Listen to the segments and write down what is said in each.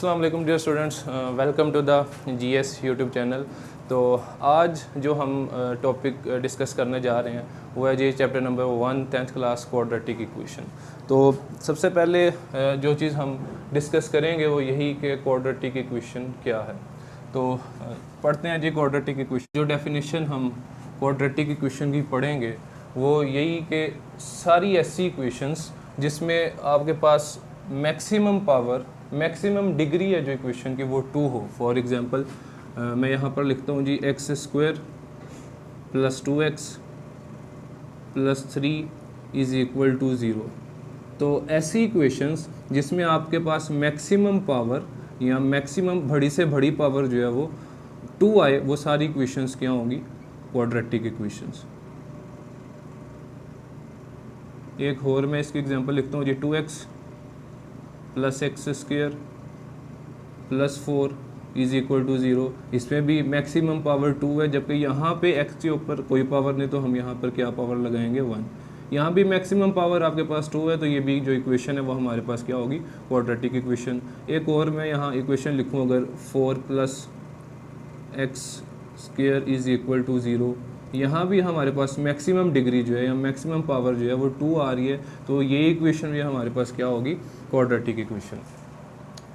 अस्सलाम वालेकुम dear students, welcome to the GS YouTube channel. तो आज जो हम टॉपिक डिस्कस करने जा रहे हैं वो है जी chapter number 1 10th class quadratic equation. तो सबसे पहले जो चीज़ हम डिस्कस करेंगे वो यही कि क्वाड्रेटिक इक्वेशन क्या है। तो पढ़ते हैं जी क्वाड्रेटिक इक्वेशन। जो डेफिनेशन हम क्वाड्रेटिक इक्वेशन की पढ़ेंगे वो यही कि सारी ऐसी इक्वेशंस जिसमें आपके पास मैक्सिमम डिग्री है जो इक्वेशन की वो 2 हो। फॉर एग्जांपल मैं यहाँ पर लिखता हूँ जी x² + 2x + 3 = 0। तो ऐसी इक्वेशंस जिसमें आपके पास मैक्सिमम पावर या मैक्सिमम बड़ी से बड़ी पावर जो है वो 2 आए, वो सारी इक्वेशंस क्या होंगी? Quadratic equations. एक और मैं इसकी एग्जांपल लिखता हूँ जी 2x + x² + 4 = 0। इसमें भी मैक्सिमम पावर 2 है, जबकि यहाँ पे x के ऊपर कोई पावर नहीं, तो हम यहाँ पर क्या पावर लगाएंगे? 1। यहाँ भी मैक्सिमम पावर आपके पास 2 है, तो ये भी जो इक्वेशन है वो हमारे पास क्या होगी? Quadratic equation. एक और मैं यहाँ इक्वेशन लिखूँ, अगर 4 + x² = 0, यहाँ भी हमारे पास मैक्सिमम डिग्री जो है या मैक्सिमम पावर जो है वो 2 आ रही है, तो ये इक्वेशन भी हमारे पास क्या होगी? Quadratic equation.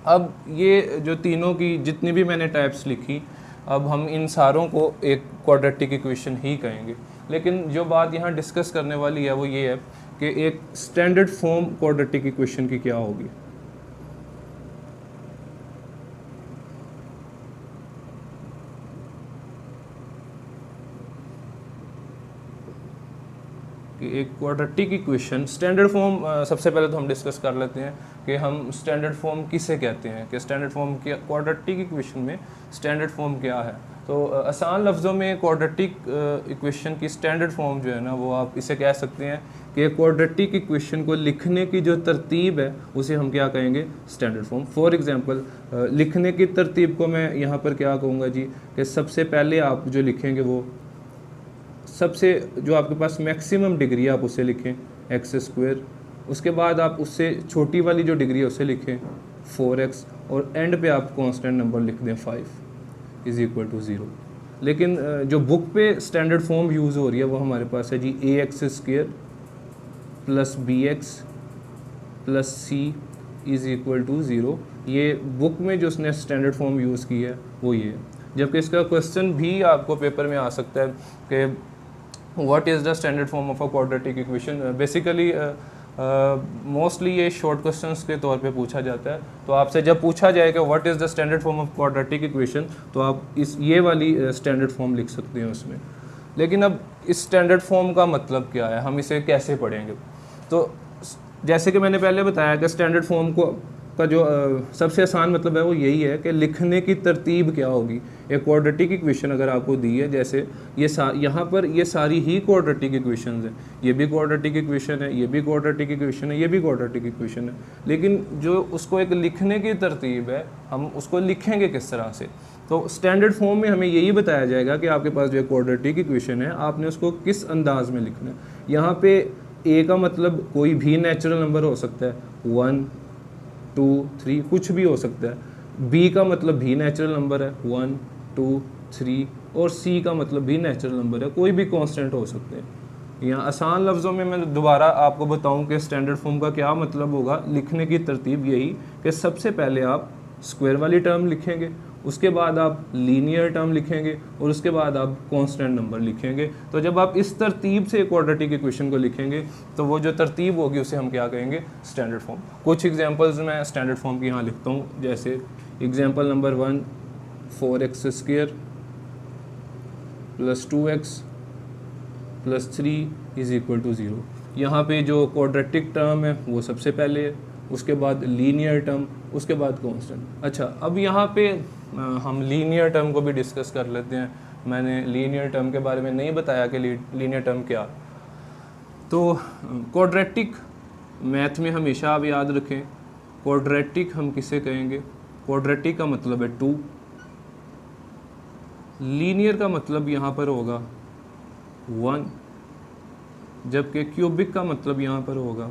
अब ये जो तीनों की जितनी भी मैंने टाइप्स लिखी, अब हम इन सारों को एक क्वाड्रेटिक इक्वेशन ही कहेंगे। लेकिन जो बात यहाँ डिस्कस करने वाली है वो ये है कि एक स्टैंडर्ड फॉर्म क्वाड्रेटिक इक्वेशन की क्या होगी। कि एक क्वाड्रेटिक इक्वेशन स्टैंडर्ड फॉर्म, सबसे पहले तो हम डिस्कस कर लेते हैं कि हम स्टैंडर्ड फॉर्म किसे कहते हैं, कि स्टैंडर्ड फॉर्म क्या क्वाड्रेटिक इक्वेशन में स्टैंडर्ड फॉर्म क्या है। तो आसान लफ्ज़ों में क्वाड्रेटिक इक्वेशन की स्टैंडर्ड फॉर्म जो है ना, वो आप इसे कह सकते हैं कि क्वाड्रेटिक इक्वेशन को लिखने की जो तरतीब है उसे हम क्या कहेंगे? Standard form. फॉर एग्जांपल लिखने की तरतीब को मैं यहाँ पर क्या कहूँगा जी, कि सबसे पहले आप जो लिखेंगे वो सबसे जो आपके पास मैक्सिमम डिग्री है आप उसे लिखें x², उसके बाद आप उससे छोटी वाली जो डिग्री है उसे लिखें 4x, और एंड पे आप कांस्टेंट नंबर लिख दें 5 = 0। लेकिन जो बुक पे स्टैंडर्ड फॉर्म यूज़ हो रही है वो हमारे पास है जी ax² + bx + c = 0। ये बुक में जो उसने स्टैंडर्ड फॉर्म यूज़ की है वो ये है। जबकि इसका क्वेश्चन भी आपको पेपर में आ सकता है कि what is the standard form of a quadratic equation. Basically mostly ये शॉर्ट क्वेश्चंस के तौर पे पूछा जाता है। तो आपसे जब पूछा जाए कि what is the standard form of quadratic equation, तो आप ये वाली स्टैंडर्ड फॉर्म लिख सकते हैं उसमें। लेकिन अब इस स्टैंडर्ड फॉर्म का मतलब क्या है, हम इसे कैसे पढ़ेंगे? तो जैसे कि मैंने पहले बताया कि स्टैंडर्ड फॉर्म का जो सबसे आसान मतलब है वो यही है कि लिखने की तरतीब क्या होगी। एक क्वाड्रेटिक इक्वेशन अगर आपको दी है, जैसे ये यहाँ पर ये सारी ही क्वाड्रेटिक इक्वेशंस हैं, ये भी क्वाड्रेटिक इक्वेशन है, ये भी क्वाड्रेटिक इक्वेशन है, ये भी क्वाड्रेटिक इक्वेशन है। लेकिन जो उसको एक लिखने की तरतीब है, हम उसको लिखेंगे किस तरह से? तो स्टैंडर्ड फॉर्म में हमें यही बताया जाएगा कि आपके पास जो क्वाड्रेटिक इक्वेशन है आपने उसको किस अंदाज में लिखना है। यहाँ पे ए का मतलब कोई भी नेचुरल नंबर हो सकता है, 1 2 3 कुछ भी हो सकता है। बी का मतलब भी नेचुरल नंबर है, 1 2 3, और सी का मतलब भी नेचुरल नंबर है, कोई भी कांस्टेंट हो सकते हैं। यहाँ आसान लफ्ज़ों में मैं दोबारा आपको बताऊं कि स्टैंडर्ड फॉर्म का क्या मतलब होगा। लिखने की तरतीब यही कि सबसे पहले आप स्क्वायर वाली टर्म लिखेंगे, उसके बाद आप लीनियर टर्म लिखेंगे, और उसके बाद आप कांस्टेंट नंबर लिखेंगे। तो जब आप इस तरतीब से क्वाड्रेटिक इक्वेशन को लिखेंगे तो वो जो तरतीब होगी उसे हम क्या कहेंगे? Standard form. कुछ एग्जांपल्स मैं स्टैंडर्ड फॉर्म की यहाँ लिखता हूँ, जैसे एग्जांपल नंबर 1 4x² + 2x + 3 = 0। यहाँ पे जो क्वाड्रेटिक टर्म है वो सबसे पहले है, उसके बाद लीनियर टर्म, उसके बाद कांस्टेंट। अच्छा, अब यहाँ पे हम लीनियर टर्म को भी डिस्कस कर लेते हैं। मैंने लीनियर टर्म के बारे में नहीं बताया कि लीनियर टर्म क्या। तो क्वाड्रेटिक मैथ में हमेशा आप याद रखें, क्वाड्रेटिक हम किसे कहेंगे? क्वाड्रेटिक का मतलब है 2, लीनियर का मतलब यहाँ पर होगा 1, जबकि क्यूबिक का मतलब यहाँ पर होगा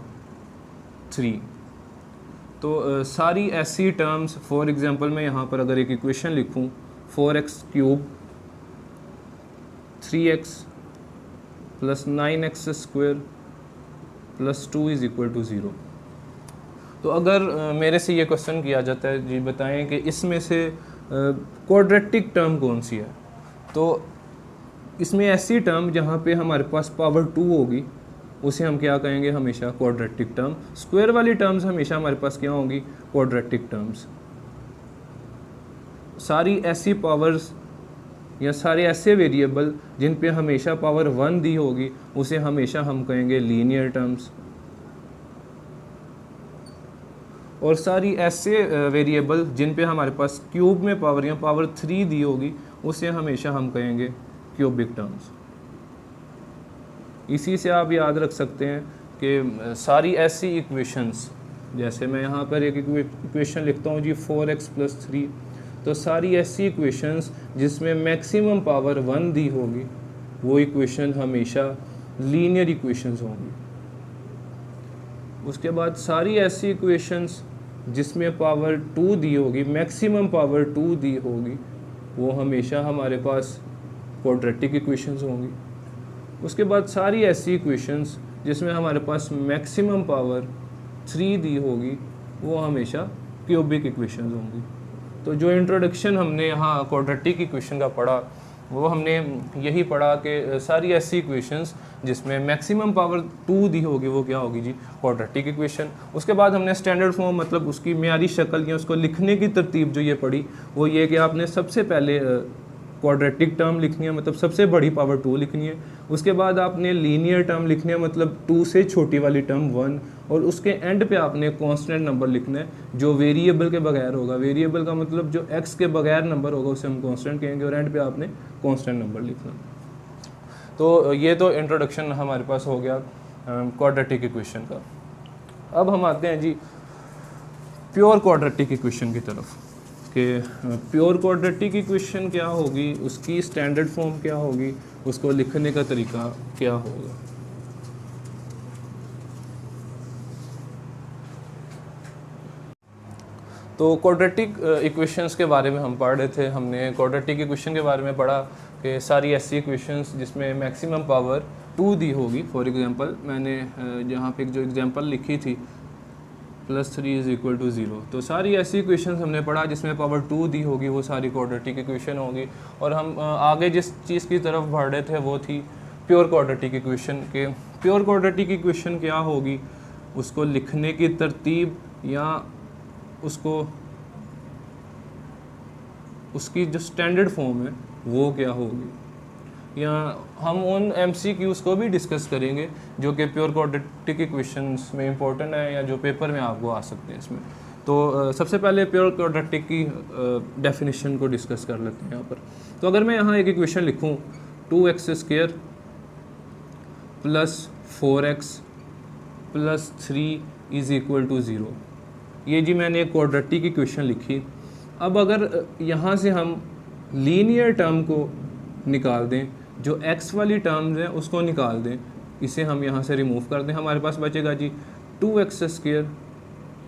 3। तो सारी ऐसी टर्म्स, फॉर एग्जांपल मैं यहाँ पर अगर एक इक्वेशन लिखूँ 4x³ 3x + 9x² + 2 = 0। तो अगर मेरे से ये क्वेश्चन किया जाता है जी बताएं कि इसमें से क्वाड्रेटिक टर्म कौन सी है, तो इसमें ऐसी टर्म जहाँ पे हमारे पास पावर 2 होगी उसे हम क्या कहेंगे, हमेशा क्वाड्रेटिक टर्म। स्क्वायर वाली टर्म्स हमेशा हमारे पास क्या होंगी, क्वाड्रेटिक टर्म्स। सारी ऐसी पावर्स या सारे ऐसे वेरिएबल जिन पे हमेशा पावर 1 दी होगी उसे हमेशा हम कहेंगे लीनियर टर्म्स। और सारी ऐसे वेरिएबल जिन पे हमारे पास क्यूब में पावर या पावर 3 दी होगी उसे हमेशा हम कहेंगे क्यूबिक टर्म्स। इसी से आप याद रख सकते हैं कि सारी ऐसी इक्वेशंस, जैसे मैं यहाँ पर एक इक्वेशन लिखता हूँ जी 4x + 3, तो सारी ऐसी इक्वेशंस जिसमें मैक्सिमम पावर 1 दी होगी वो इक्वेशन हमेशा लीनियर इक्वेशंस होंगी। उसके बाद सारी ऐसी इक्वेशंस जिसमें पावर 2 दी होगी, मैक्सिमम पावर 2 दी होगी, वो हमेशा हमारे पास क्वाड्रेटिक इक्वेशंस होंगी। उसके बाद सारी ऐसी इक्वेशंस जिसमें हमारे पास मैक्सिमम पावर 3 दी होगी वो हमेशा क्यूबिक इक्वेशंस होंगी। तो जो इंट्रोडक्शन हमने यहाँ क्वाड्रेटिक इक्वेशन का पढ़ा वो हमने यही पढ़ा कि सारी ऐसी इक्वेशंस जिसमें मैक्सिमम पावर 2 दी होगी वो क्या होगी जी, क्वाड्रेटिक इक्वेशन। उसके बाद हमने स्टैंडर्ड फॉर्म मतलब उसकी म्यारी शक्ल या उसको लिखने की तरतीब जो ये पढ़ी वो ये कि आपने सबसे पहले क्वाड्रेटिक टर्म लिखनी है, मतलब सबसे बड़ी पावर 2 लिखनी है। उसके बाद आपने लीनियर टर्म लिखनी है, मतलब 2 से छोटी वाली टर्म 1, और उसके एंड पे आपने कांस्टेंट नंबर लिखना है जो वेरिएबल के बगैर होगा। वेरिएबल का मतलब जो x के बगैर नंबर होगा उसे हम कांस्टेंट कहेंगे, और एंड पे आपने कांस्टेंट नंबर लिखना। तो ये तो इंट्रोडक्शन हमारे पास हो गया क्वाड्रेटिक इक्वेशन का। अब हम आते हैं जी प्योर क्वाड्रेटिक इक्वेशन की तरफ कि प्योर क्वाड्रेटिक इक्वेशन क्या होगी, उसकी स्टैंडर्ड फॉर्म क्या होगी, उसको लिखने का तरीका क्या होगा। तो क्वाड्रेटिक इक्वेशंस के बारे में हम पढ़ रहे थे। हमने क्वाड्रेटिक इक्वेशन के बारे में पढ़ा कि सारी ऐसी इक्वेशंस जिसमें मैक्सिमम पावर 2 दी होगी। फॉर एग्जांपल मैंने जहाँ पे जो एग्जांपल लिखी थी +3 = 0, तो सारी ऐसी इक्वेशंस हमने पढ़ा जिसमें पावर 2 दी होगी वो सारी क्वाड्रेटिक इक्वेशन होगी। और हम आगे जिस चीज़ की तरफ बढ़ रहे थे वो थी प्योर क्वाड्रेटिक इक्वेशन के। प्योर क्वाड्रेटिक इक्वेशन क्या होगी, उसको लिखने की तरतीब या उसको उसकी जो स्टैंडर्ड फॉर्म है वो क्या होगी, या हम उन MCQs को भी डिस्कस करेंगे जो कि प्योर क्वाड्रेटिक इक्वेशंस में इंपॉर्टेंट है या जो पेपर में आपको आ सकते हैं इसमें। तो सबसे पहले प्योर क्वाड्रेटिक की डेफिनेशन को डिस्कस कर लेते हैं यहाँ पर। तो अगर मैं यहाँ एक इक्वेशन लिखूँ 2x² + 4x + 3 = 0, ये जी मैंने एक क्वाड्रेटिक इक्वेशन लिखी। अब अगर यहाँ से हम लीनियर टर्म को निकाल दें, जो x वाली टर्म्स हैं उसको निकाल दें, इसे हम यहाँ से रिमूव कर दें, हमारे पास बचेगा जी 2x²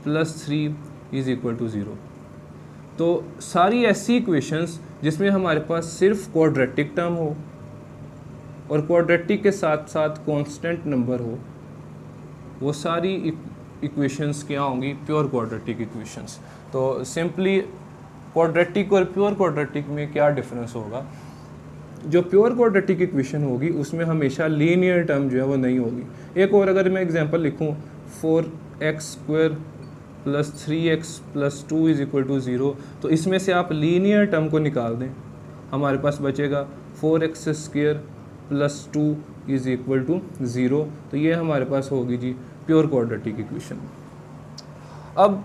+ 3 = 0। तो सारी ऐसी इक्वेशंस जिसमें हमारे पास सिर्फ क्वाड्रेटिक टर्म हो और क्वाड्रेटिक के साथ साथ कांस्टेंट नंबर हो, वो सारी इक्वेशंस क्या होंगी, प्योर क्वाड्रेटिक इक्वेशंस। तो सिंपली क्वाड्रेटिक और प्योर क्वाड्रेटिक में क्या डिफरेंस होगा, जो प्योर क्वाड्रेटिक इक्वेशन होगी उसमें हमेशा लीनियर टर्म जो है वो नहीं होगी। एक और अगर मैं एग्जांपल लिखूं 4x² + 3x + 2 = 0, तो इसमें से आप लीनियर टर्म को निकाल दें, हमारे पास बचेगा 4x² + 2 = 0। तो ये हमारे पास होगी जी प्योर क्वाड्रेटिक इक्वेशन। अब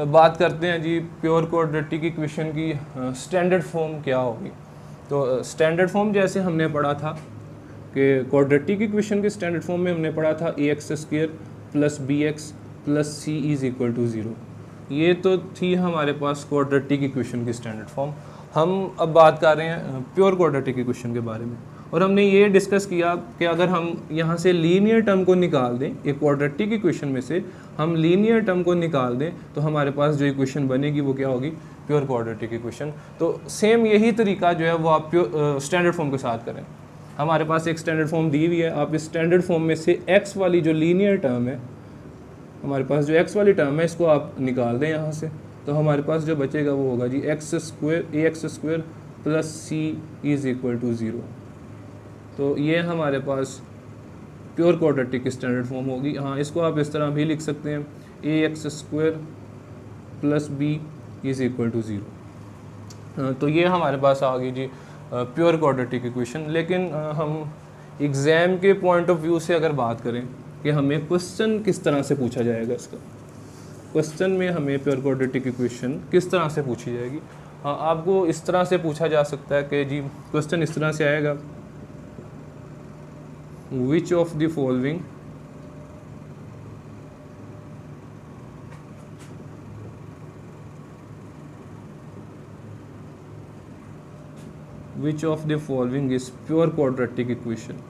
बात करते हैं जी प्योर क्वाड्रेटिक इक्वेशन की स्टैंडर्ड फॉर्म क्या होगी। तो स्टैंडर्ड फॉर्म जैसे हमने पढ़ा था कि क्वाड्रेटिक इक्वेशन के स्टैंडर्ड फॉर्म में हमने पढ़ा था ax² + bx + c = 0। ये तो थी हमारे पास क्वाड्रेटिक इक्वेशन की स्टैंडर्ड फॉर्म। हम अब बात कर रहे हैं प्योर क्वाड्रेटिक इक्वेशन के बारे में। और हमने ये डिस्कस किया कि अगर हम यहाँ से लीनियर टर्म को निकाल दें, एक क्वाड्रेटिक इक्वेशन में से हम लीनियर टर्म को निकाल दें तो हमारे पास जो इक्वेशन बनेगी वो क्या होगी, प्योर क्वाड्रेटिक इक्वेशन। तो सेम यही तरीका जो है वो आप स्टैंडर्ड फॉर्म के साथ करें। हमारे पास एक स्टैंडर्ड फॉर्म दी हुई है, आप इस स्टैंडर्ड फॉर्म में से x वाली जो लीनियर टर्म है, हमारे पास जो x वाली टर्म है इसको आप निकाल दें यहाँ से, तो हमारे पास जो बचेगा वो होगा जी ax² plus C is equal to 0। तो ये हमारे पास प्योर क्वाड्रेटिक स्टैंडर्ड फॉर्म होगी। हाँ, इसको आप इस तरह भी लिख सकते हैं ax² plus B is equal to 0। तो ये हमारे पास आ गई जी प्योर क्वाड्रेटिक इक्वेशन। लेकिन हम एग्ज़ाम के पॉइंट ऑफ व्यू से अगर बात करें कि हमें क्वेश्चन किस तरह से पूछा जाएगा, इसका क्वेश्चन में हमें प्योर क्वाड्रेटिक इक्वेशन किस तरह से पूछी जाएगी। हाँ, आपको इस तरह से पूछा जा सकता है कि जी क्वेश्चन इस तरह से आएगा, which of the following which of the following is pure quadratic equation।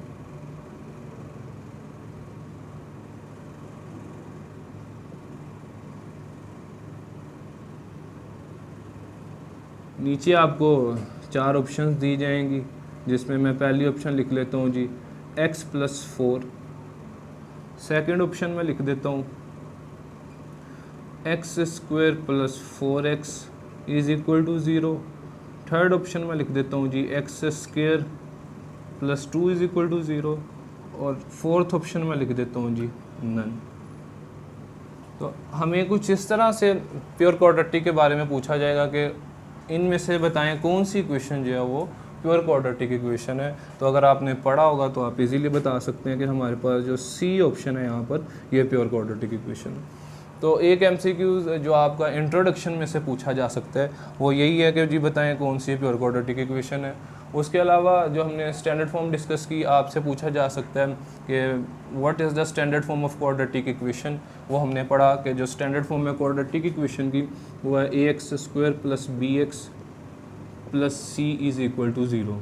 नीचे आपको 4 ऑप्शंस दी जाएंगी, जिसमें मैं पहली ऑप्शन लिख लेता हूँ जी x + 4। सेकेंड ऑप्शन में लिख देता हूँ x² + 4x is equal to 0। Third option में लिख देता हूँ जी x² + 2 इज़ इक्वल टू 0। और फोर्थ ऑप्शन में लिख देता हूँ जी नन। तो हमें कुछ इस तरह से प्योर क्वाड्रेटिक के बारे में पूछा जाएगा कि इनमें से बताएं कौन सी इक्वेशन जो है वो प्योर क्वाड्रेटिक इक्वेशन है। तो अगर आपने पढ़ा होगा तो आप इजीली बता सकते हैं कि हमारे पास जो सी ऑप्शन है यहाँ पर, ये प्योर क्वाड्रेटिक इक्वेशन है। तो एक MCQ जो आपका इंट्रोडक्शन में से पूछा जा सकता है वो यही है कि जी बताएं कौन सी प्योर क्वाड्रेटिक इक्वेशन है। उसके अलावा जो हमने स्टैंडर्ड फॉर्म डिस्कस की, आपसे पूछा जा सकता है कि what is the standard form of quadratic equation. वो हमने पढ़ा कि जो स्टैंडर्ड फॉर्म है क्वाड्रेटिक इक्वेशन की वो है ax² + bx + c is equal to 0।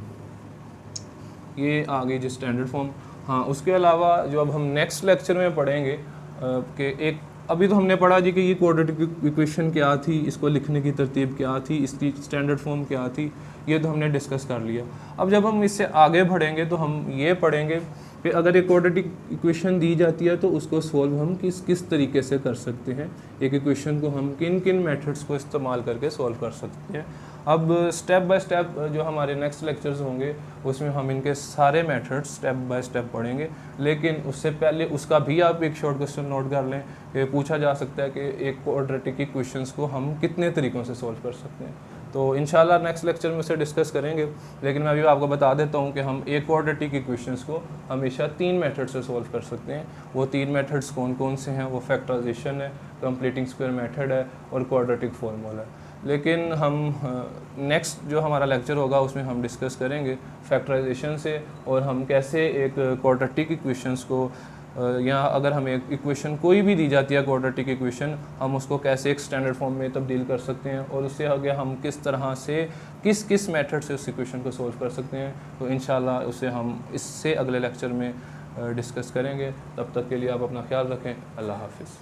ये आ गई जी स्टैंडर्ड फॉर्म। हाँ, उसके अलावा जो अब हम नेक्स्ट लेक्चर में पढ़ेंगे कि एक अभी तो हमने पढ़ा जी कि ये क्वाड्रेटिक इक्वेशन क्या थी, इसको लिखने की तरतीब क्या थी, इसकी स्टैंडर्ड फॉर्म क्या थी, ये तो हमने डिस्कस कर लिया। अब जब हम इससे आगे बढ़ेंगे तो हम ये पढ़ेंगे कि अगर एक क्वाड्रेटिक इक्वेशन दी जाती है तो उसको सॉल्व हम किस किस तरीके से कर सकते हैं, एक इक्वेशन को हम किन किन मेथड्स को इस्तेमाल करके सॉल्व कर सकते हैं। अब स्टेप बाय स्टेप जो हमारे नेक्स्ट लेक्चर्स होंगे उसमें हम इनके सारे मेथड्स स्टेप बाय स्टेप पढ़ेंगे। लेकिन उससे पहले उसका भी आप एक शॉर्ट क्वेश्चन नोट कर लें कि पूछा जा सकता है कि एक क्वाड्रेटिक इक्वेशंस को हम कितने तरीक़ों से सॉल्व कर सकते हैं। तो इंशाल्लाह नेक्स्ट लेक्चर में से डिस्कस करेंगे। लेकिन मैं अभी आपको बता देता हूँ कि हम एक क्वाड्रेटिक इक्वेशंस को हमेशा 3 मेथड से सॉल्व कर सकते हैं। वो 3 मेथड्स कौन कौन से हैं? वो फैक्टराइजेशन है, कंप्लीटिंग स्क्वायर मेथड है और क्वाड्रेटिक फॉर्मूला है। लेकिन हम नेक्स्ट जो हमारा लेक्चर होगा उसमें हम डिस्कस करेंगे फैक्टराइजेशन से और हम कैसे एक क्वाड्रेटिक इक्वेशंस को या अगर हमें इक्वेशन कोई भी दी जाती है क्वाड्रेटिक इक्वेशन, हम उसको कैसे एक स्टैंडर्ड फॉर्म में तब्दील कर सकते हैं और उससे आगे हम किस तरह से किस किस मेथड से उस इक्वेशन को सॉल्व कर सकते हैं। तो इंशाल्लाह उसे हम इससे अगले लेक्चर में डिस्कस करेंगे। तब तक के लिए आप अपना ख्याल रखें। अल्लाह हाफिज़।